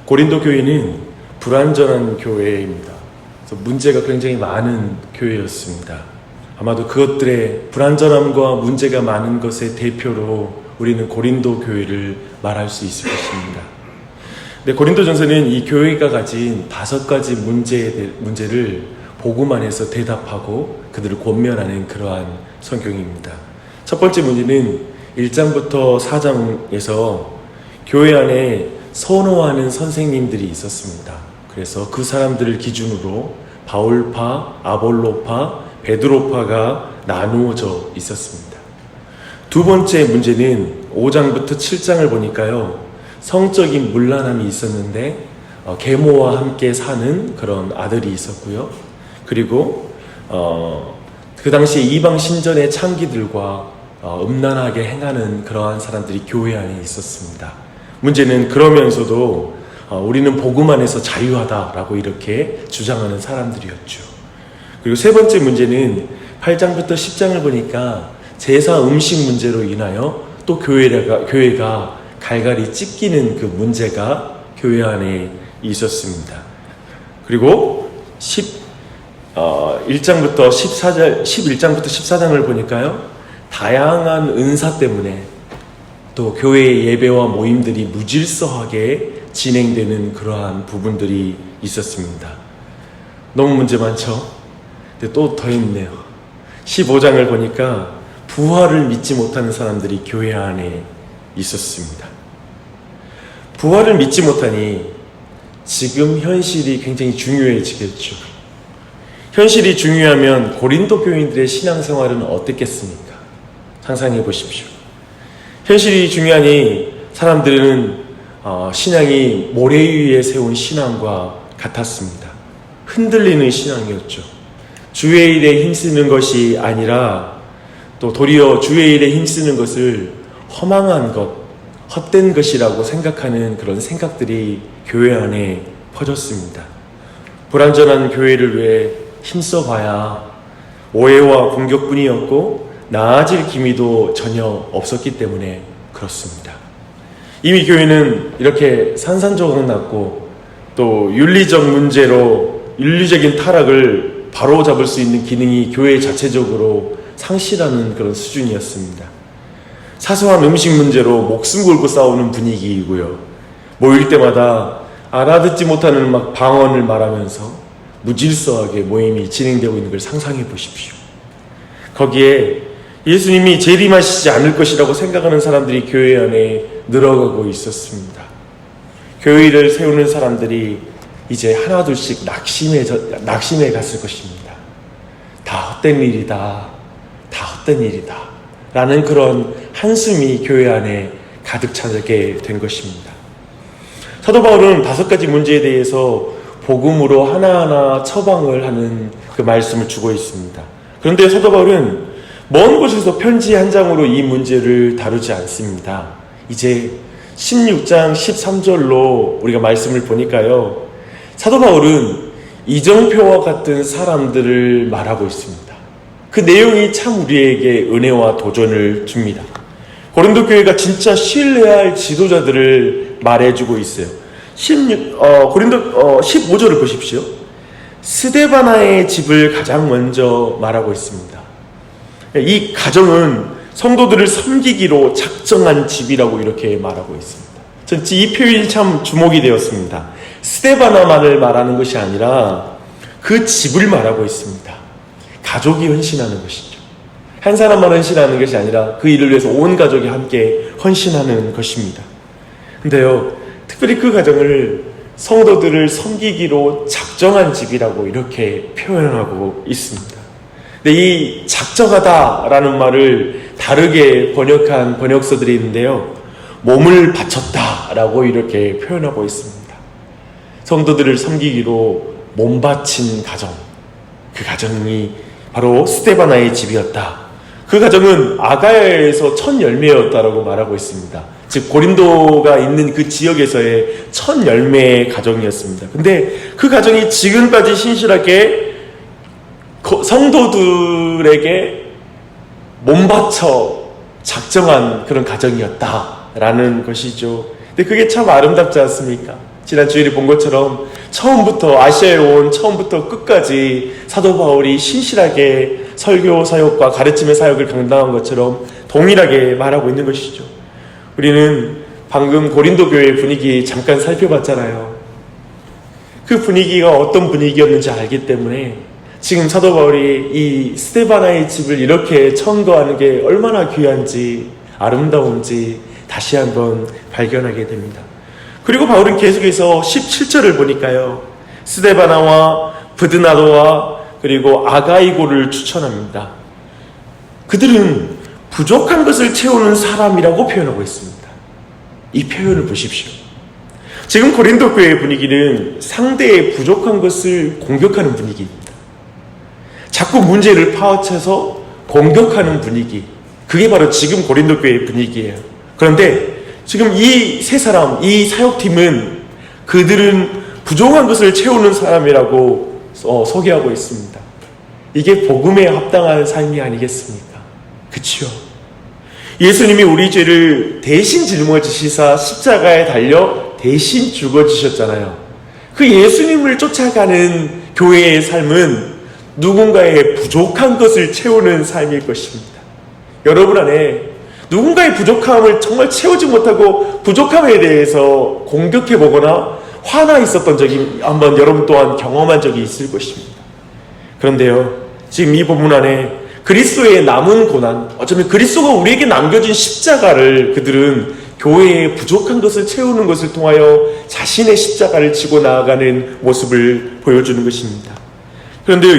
고린도 교회는 불완전한 교회입니다. 그래서 문제가 굉장히 많은 교회였습니다. 아마도 그것들의 불완전함과 문제가 많은 것의 대표로 우리는 고린도 교회를 말할 수 있을 것입니다. 근데 고린도전서는 이 교회가 가진 5가지 문제를 복음 안에서 대답하고 그들을 권면하는 그러한 성경입니다. 첫 번째 문제는 1장부터 4장에서 교회 안에 선호하는 선생님들이 있었습니다. 그래서 그 사람들을 기준으로 바울파, 아볼로파, 베드로파가 나누어져 있었습니다. 두 번째 문제는 5장부터 7장을 보니까요, 성적인 문란함이 있었는데 계모와 함께 사는 그런 아들이 있었고요. 그리고 그 당시에 이방 신전의 창기들과 음란하게 행하는 그러한 사람들이 교회 안에 있었습니다. 문제는 그러면서도 우리는 복음 안에서 자유하다라고 이렇게 주장하는 사람들이었죠. 그리고 세 번째 문제는 8장부터 10장을 보니까 제사 음식 문제로 인하여 또 교회가 갈갈이 찢기는 그 문제가 교회 안에 있었습니다. 그리고 11장부터 14장을 보니까요, 다양한 은사 때문에 또 교회의 예배와 모임들이 무질서하게 진행되는 그러한 부분들이 있었습니다. 너무 문제 많죠? 근데 또 더 있네요. 15장을 보니까 부활을 믿지 못하는 사람들이 교회 안에 있었습니다. 부활을 믿지 못하니 지금 현실이 굉장히 중요해지겠죠. 현실이 중요하면 고린도 교인들의 신앙생활은 어땠겠습니까? 상상해 보십시오. 현실이 중요하니 사람들은 신앙이 모래 위에 세운 신앙과 같았습니다. 흔들리는 신앙이었죠. 주의 일에 힘쓰는 것이 아니라 또 도리어 주의 일에 힘쓰는 것을 허망한 것, 헛된 것이라고 생각하는 그런 생각들이 교회 안에 퍼졌습니다. 불완전한 교회를 위해 힘써봐야 오해와 공격뿐이었고 나아질 기미도 전혀 없었기 때문에 그렇습니다. 이미 교회는 이렇게 산산조각 났고 또 윤리적인 타락을 바로잡을 수 있는 기능이 교회 자체적으로 상실하는 그런 수준이었습니다. 사소한 음식 문제로 목숨 걸고 싸우는 분위기이고요. 모일 때마다 알아듣지 못하는 방언을 말하면서 무질서하게 모임이 진행되고 있는 걸 상상해 보십시오. 거기에 예수님이 재림하시지 않을 것이라고 생각하는 사람들이 교회 안에 늘어가고 있었습니다. 교회를 세우는 사람들이 이제 하나둘씩 낙심해 갔을 것입니다. 다 헛된 일이다. 다 헛된 일이다. 라는 그런 한숨이 교회 안에 가득 차게 된 것입니다. 사도 바울은 5가지 문제에 대해서 복음으로 하나하나 처방을 하는 그 말씀을 주고 있습니다. 그런데 사도 바울은 먼 곳에서 편지 한 장으로 이 문제를 다루지 않습니다. 이제 16장 13절로 우리가 말씀을 보니까요, 사도 바울은 이정표와 같은 사람들을 말하고 있습니다. 그 내용이 참 우리에게 은혜와 도전을 줍니다. 고린도 교회가 진짜 신뢰할 지도자들을 말해주고 있어요. 15절을 보십시오. 스데바나의 집을 가장 먼저 말하고 있습니다. 이 가정은 성도들을 섬기기로 작정한 집이라고 이렇게 말하고 있습니다. 전 이 표현이 참 주목이 되었습니다. 스데바나만을 말하는 것이 아니라 그 집을 말하고 있습니다. 가족이 헌신하는 것이죠. 한 사람만 헌신하는 것이 아니라 그 일을 위해서 온 가족이 함께 헌신하는 것입니다. 근데요, 특별히 그 가정을 성도들을 섬기기로 작정한 집이라고 이렇게 표현하고 있습니다. 근데 이 작정하다라는 말을 다르게 번역한 번역서들이 있는데요, 몸을 바쳤다라고 이렇게 표현하고 있습니다. 성도들을 섬기기로 몸 바친 가정, 그 가정이 바로 스데바나의 집이었다. 그 가정은 아가야에서 첫 열매였다라고 말하고 있습니다. 즉 고린도가 있는 그 지역에서의 첫 열매의 가정이었습니다. 근데 그 가정이 지금까지 신실하게 성도들에게 몸바쳐 작정한 그런 가정이었다라는 것이죠. 근데 그게 참 아름답지 않습니까? 지난 주일에 본 것처럼 처음부터 아시아에 온 처음부터 끝까지 사도 바울이 신실하게 설교 사역과 가르침의 사역을 감당한 것처럼 동일하게 말하고 있는 것이죠. 우리는 방금 고린도 교회의 분위기 잠깐 살펴봤잖아요. 그 분위기가 어떤 분위기였는지 알기 때문에 지금 사도 바울이 이 스데바나의 집을 이렇게 청거하는 게 얼마나 귀한지 아름다운지 다시 한번 발견하게 됩니다. 그리고 바울은 계속해서 17절을 보니까요, 스데바나와 브드나도와 그리고 아가이고를 추천합니다. 그들은 부족한 것을 채우는 사람이라고 표현하고 있습니다. 이 표현을 보십시오. 지금 고린도 교회의 분위기는 상대의 부족한 것을 공격하는 분위기입니다. 자꾸 문제를 파헤쳐서 공격하는 분위기, 그게 바로 지금 고린도 교회의 분위기예요. 그런데 지금 이 세 사람, 이 사역팀은 그들은 부족한 것을 채우는 사람이라고 소개하고 있습니다. 이게 복음에 합당한 삶이 아니겠습니까? 그치요? 예수님이 우리 죄를 대신 짊어지시사 십자가에 달려 대신 죽어주셨잖아요. 그 예수님을 쫓아가는 교회의 삶은 누군가의 부족한 것을 채우는 삶일 것입니다. 여러분 안에 누군가의 부족함을 정말 채우지 못하고 부족함에 대해서 공격해보거나 화나 있었던 적이 한번 여러분 또한 경험한 적이 있을 것입니다. 그런데요, 지금 이 본문 안에 그리스도의 남은 고난, 어쩌면 그리스도가 우리에게 남겨진 십자가를 그들은 교회의 부족한 것을 채우는 것을 통하여 자신의 십자가를 지고 나아가는 모습을 보여주는 것입니다. 그런데요,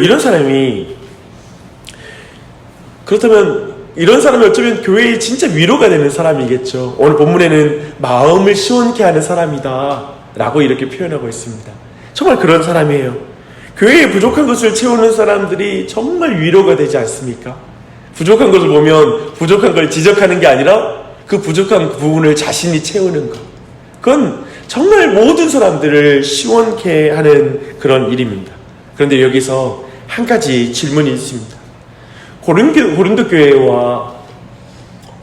그렇다면 이런 사람이 어쩌면 교회에 진짜 위로가 되는 사람이겠죠. 오늘 본문에는 마음을 시원케 하는 사람이다 라고 이렇게 표현하고 있습니다. 정말 그런 사람이에요. 교회에 부족한 것을 채우는 사람들이 정말 위로가 되지 않습니까? 부족한 것을 보면 부족한 걸 지적하는 게 아니라 그 부족한 부분을 자신이 채우는 것, 그건 정말 모든 사람들을 시원케 하는 그런 일입니다. 그런데 여기서 한 가지 질문이 있습니다. 고린도 교회와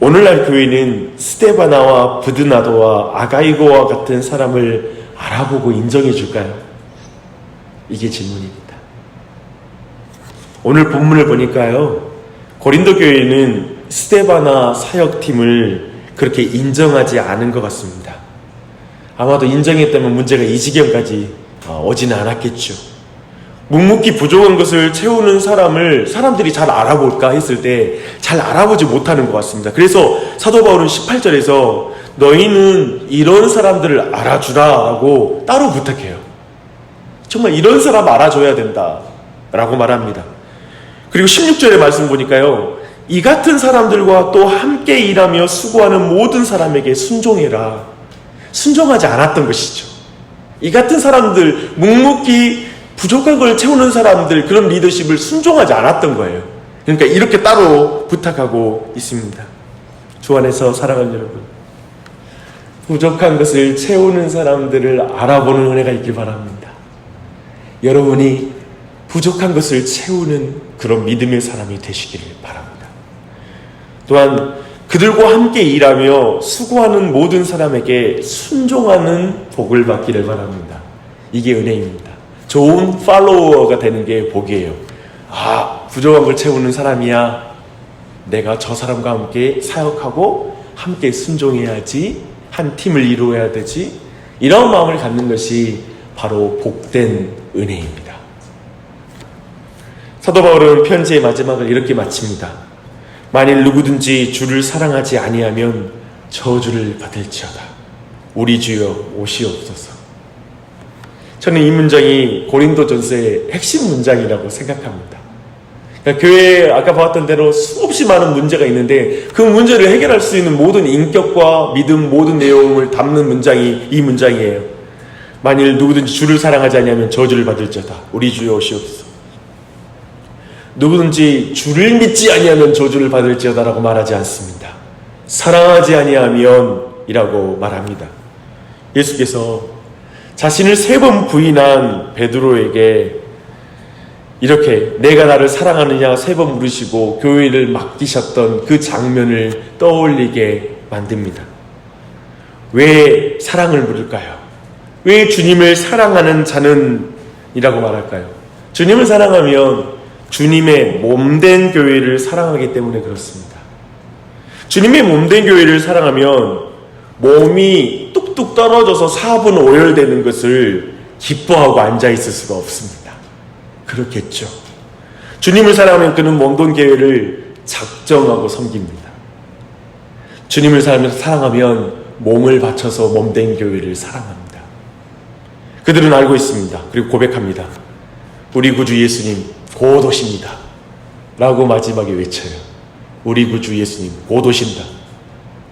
오늘날 교회는 스데바나와 브드나도와 아가이고와 같은 사람을 알아보고 인정해 줄까요? 이게 질문입니다. 오늘 본문을 보니까요, 고린도 교회는 스데바나 사역팀을 그렇게 인정하지 않은 것 같습니다. 아마도 인정했다면 문제가 이 지경까지 오지는 않았겠죠. 묵묵히 부족한 것을 채우는 사람을 사람들이 잘 알아볼까 했을 때 잘 알아보지 못하는 것 같습니다. 그래서 사도 바울은 18절에서 너희는 이런 사람들을 알아주라 라고 따로 부탁해요. 정말 이런 사람 알아줘야 된다 라고 말합니다. 그리고 16절의 말씀 보니까요, 이 같은 사람들과 또 함께 일하며 수고하는 모든 사람에게 순종해라. 순종하지 않았던 것이죠. 이 같은 사람들, 묵묵히 부족한 걸 채우는 사람들, 그런 리더십을 순종하지 않았던 거예요. 그러니까 이렇게 따로 부탁하고 있습니다. 주 안에서 사랑하는 여러분, 부족한 것을 채우는 사람들을 알아보는 은혜가 있길 바랍니다. 여러분이 부족한 것을 채우는 그런 믿음의 사람이 되시기를 바랍니다. 또한 그들과 함께 일하며 수고하는 모든 사람에게 순종하는 복을 받기를 바랍니다. 이게 은혜입니다. 좋은 팔로워가 되는 게 복이에요. 부족한 걸 채우는 사람이야. 내가 저 사람과 함께 사역하고 함께 순종해야지, 한 팀을 이루어야 되지, 이런 마음을 갖는 것이 바로 복된 은혜입니다. 사도 바울은 편지의 마지막을 이렇게 마칩니다. 만일 누구든지 주를 사랑하지 아니하면 저주를 받을지어다. 우리 주여 오시옵소서. 저는 이 문장이 고린도전서의 핵심 문장이라고 생각합니다. 그러니까 교회에 아까 봤던 대로 수없이 많은 문제가 있는데 그 문제를 해결할 수 있는 모든 인격과 믿음, 모든 내용을 담는 문장이 이 문장이에요. 만일 누구든지 주를 사랑하지 아니하면 저주를 받을지어다. 우리 주여 오시옵소서. 누구든지 주를 믿지 아니하면 저주를 받을지어다라고 말하지 않습니다. 사랑하지 아니하면 이라고 말합니다. 예수께서 자신을 3번 부인한 베드로에게 이렇게 내가 나를 사랑하느냐 3번 물으시고 교회를 맡기셨던 그 장면을 떠올리게 만듭니다. 왜 사랑을 물을까요? 왜 주님을 사랑하는 자는 이라고 말할까요? 주님을 사랑하면 주님의 몸된 교회를 사랑하기 때문에 그렇습니다. 주님의 몸된 교회를 사랑하면 몸이 뚝뚝 떨어져서 사분 오열되는 것을 기뻐하고 앉아있을 수가 없습니다. 그렇겠죠. 주님을 사랑하면 그는 몸된 교회를 작정하고 섬깁니다. 주님을 사랑하면 몸을 바쳐서 몸된 교회를 사랑합니다. 그들은 알고 있습니다. 그리고 고백합니다. 우리 구주 예수님 곧 오십니다 라고 마지막에 외쳐요. 우리 구주 예수님 곧 오신다.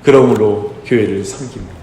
그러므로 교회를 섬깁니다.